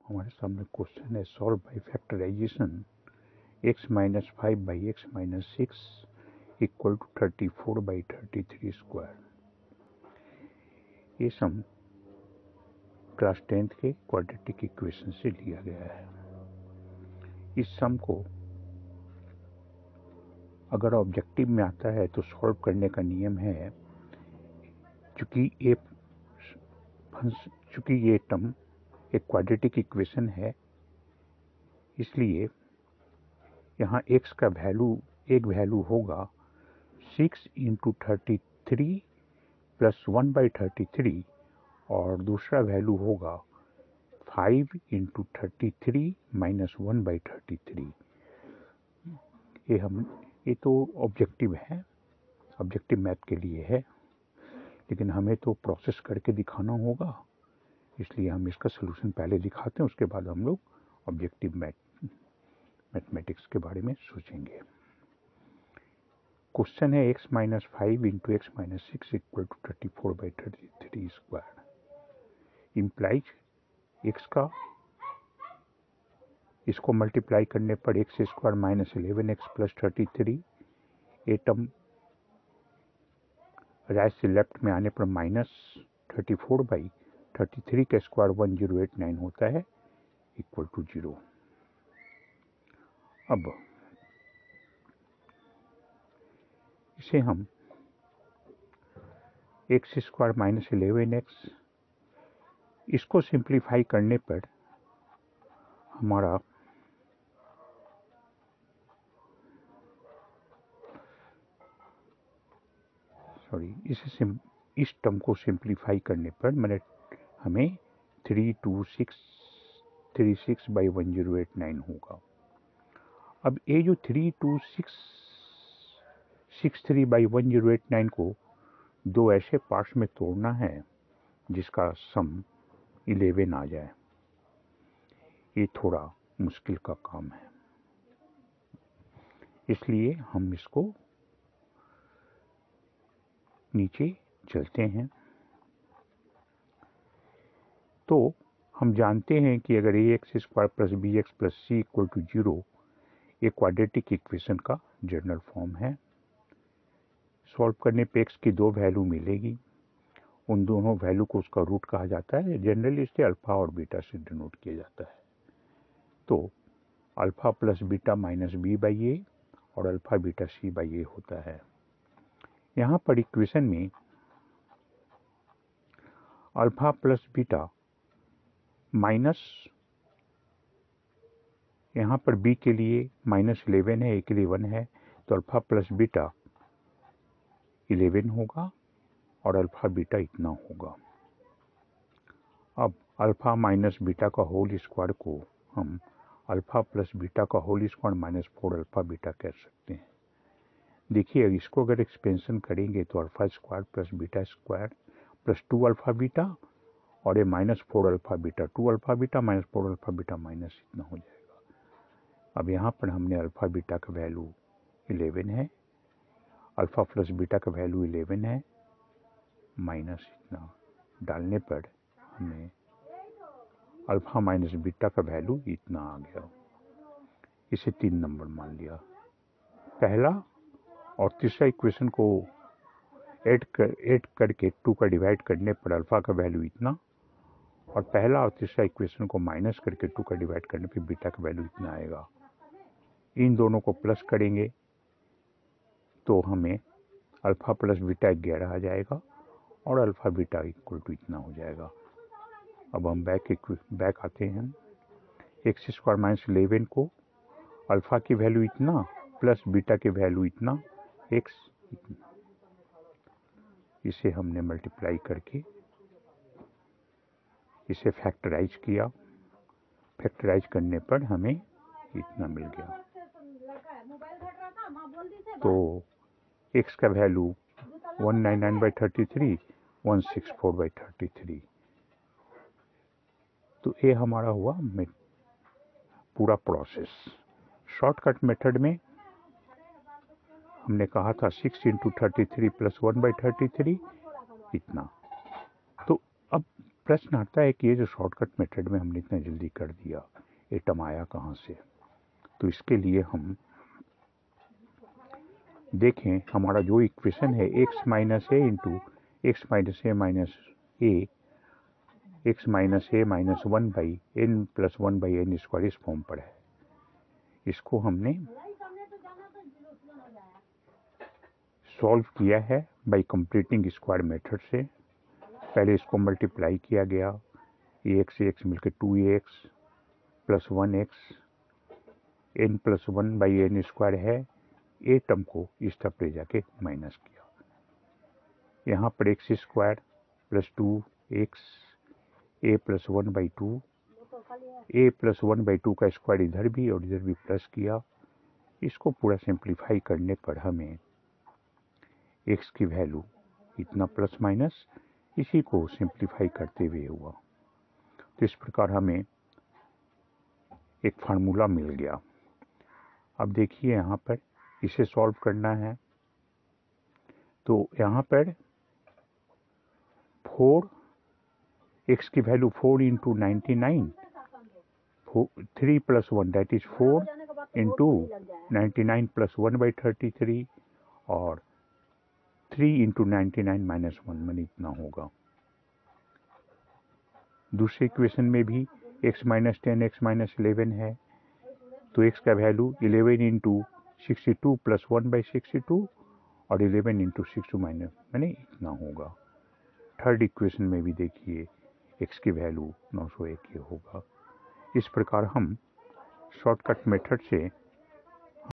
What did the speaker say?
हमारे सामने क्वेश्चन है solve by factorization x minus 5 by x minus 6 equal to 34 by 33 square. ये some class 10th के quadratic equation से लिया गया है। इस सम को अगर ऑब्जेक्टिव में आता है तो सॉल्व करने का नियम है, चूंकि ये टर्म एक क्वाड्रेटिक इक्वेशन है, इसलिए यहाँ x का एक वैल्यू होगा 6 इंटू 33 प्लस 1 बाई 33 और दूसरा वैल्यू होगा 5 इंटू 33 माइनस 1 बाई 33। ये तो ऑब्जेक्टिव है, ऑब्जेक्टिव मैथ के लिए है, लेकिन हमें तो प्रोसेस करके दिखाना होगा, इसलिए हम इसका सलूशन पहले दिखाते हैं, उसके बाद हम लोग ऑब्जेक्टिव मैथमेटिक्स के बारे में सोचेंगे। क्वेश्चन है x minus 5 into x minus 6 equal to 34 by 33 square. Implies x का इसको मल्टीप्लाई करने पर x square minus 11x plus 33, ये टर्म राइट से लेफ्ट में आने पर माइनस 34 बाई 33 का स्क्वायर 1089 होता है इक्वल टू 0। अब इसे हम एक्स स्क्वायर माइनस 11x, इसको सिंप्लीफाई करने पर हमारा इस टर्म को सिंप्लीफाई करने पर हमें 3236 बाई 1089 होगा। अब ये जो 3263 बाई 1089 को दो ऐसे पार्ट्स में तोड़ना है जिसका सम 11 आ जाए, ये थोड़ा मुश्किल का काम है, इसलिए हम इसको नीचे चलते हैं। तो हम जानते हैं कि अगर ax square plus bx plus c equal to 0 ये क्वाड्रेटिक इक्वेशन का जनरल फॉर्म है। सॉल्व करने पे x की दो वैल्यू मिलेगी, उन दोनों वैल्यू को उसका रूट कहा जाता है, जनरली इसे अल्फा और बीटा से डिनोट किया जाता है। तो alpha plus beta minus B by A और alpha beta C by A होता है। यहाँ पर इक्वेशन में अल्फा प्लस बीटा माइनस, यहाँ पर b के लिए माइनस 11 है, a के लिए 1 है, तो अल्फा प्लस बीटा 11 होगा और अल्फा बीटा इतना होगा। अब अल्फा माइनस बीटा का होल स्क्वायर को हम अल्फा प्लस बीटा का whole square minus 4 alpha beta कह सकते हैं। देखिए इसको अगर एक्सपेंशन करेंगे तो alpha square plus beta square plus 2 alpha beta और ये minus 4 alpha beta, 2 alpha beta minus 4 alpha beta minus इतना हो जाएगा। अब यहाँ पर हमने अल्फा बीटा का वैल्यू 11 है, अल्फा प्लस बीटा का वैल्यू 11 है, माइनस इतना डालने पर हमें अल्फा माइनस बीटा का वैल्यू इतना आ गया। इसे 3 नंबर मान लिया। पहला और तीसरा इक्वेशन को ऐड करके 2 का डिवाइड करने पर अल्फा का वैल्यू इतना, और पहला और तीसरा इक्वेशन को माइनस करके 2 का डिवाइड करने पर बीटा का वैल्यू इतना आएगा। इन दोनों को प्लस करेंगे तो हमें अल्फा प्लस बीटा 11 आ जाएगा और अल्फा बीटा इक्वल टू इतना हो जाएगा। अब हम बैक आते हैं। एक्स स्क्वायर माइनस 11 को अल्फा की वैल्यू इतना प्लस बीटा की वैल्यू इतना एक्स इतना, इसे हमने मल्टीप्लाई करके इसे फैक्टराइज किया। फैक्टराइज करने पर हमें इतना मिल गया। तो x का वैल्यू 199 बाई 33, 164 बाई 33। तो ये हमारा हुआ पूरा प्रोसेस। शॉर्टकट मेथड में हमने कहा था 6 इंटू 33 प्लस 1 बाई 33 इतना। तो अब प्रश्न आता है कि ये जो शॉर्टकट मेथड में हमने इतना जल्दी कर दिया, ये टर्म आया कहाँ से? तो इसके लिए हम देखें, हमारा जो इक्वेशन है x minus a into x minus a minus a x minus a minus 1 by n plus 1 by N square इस फॉर्म पर है। इसको हमने सॉल्व किया है बाई कंप्लीटिंग स्क्वायर मेथड से। पहले इसको मल्टीप्लाई किया गया, ए एक्स मिलकर 2ax plus 1x N plus 1 by N square है। ए टर्म को इस तरफ ले जाके माइनस किया। यहाँ पर x square plus 2x A plus 1 by 2, A plus 1 by 2 का स्क्वायर इधर भी और इधर भी प्लस किया। इसको पूरा सिंप्लीफाई करने पर हमें x की वैल्यू इतना प्लस माइनस इसी को सिंप्लीफाई करते हुए हुआ। तो इस प्रकार हमें एक फार्मूला मिल गया। अब देखिए यहाँ पर इसे सॉल्व करना है, तो यहाँ पर 4 x की value 4 into 99, 3 plus 1 that is 4 into 99 plus 1 by 33 और 3 इंटू 99 माइनस 1 मैंने इतना होगा। दूसरे इक्वेशन में भी x माइनस 10 x माइनस 11 है, तो x का वैल्यू 11 इंटू 62 प्लस 1 बाई 62 और 11 इंटू 62 माइनस मैंने इतना होगा। थर्ड इक्वेशन में भी देखिए x की वैल्यू 901 होगा। इस प्रकार हम शॉर्टकट मेथड से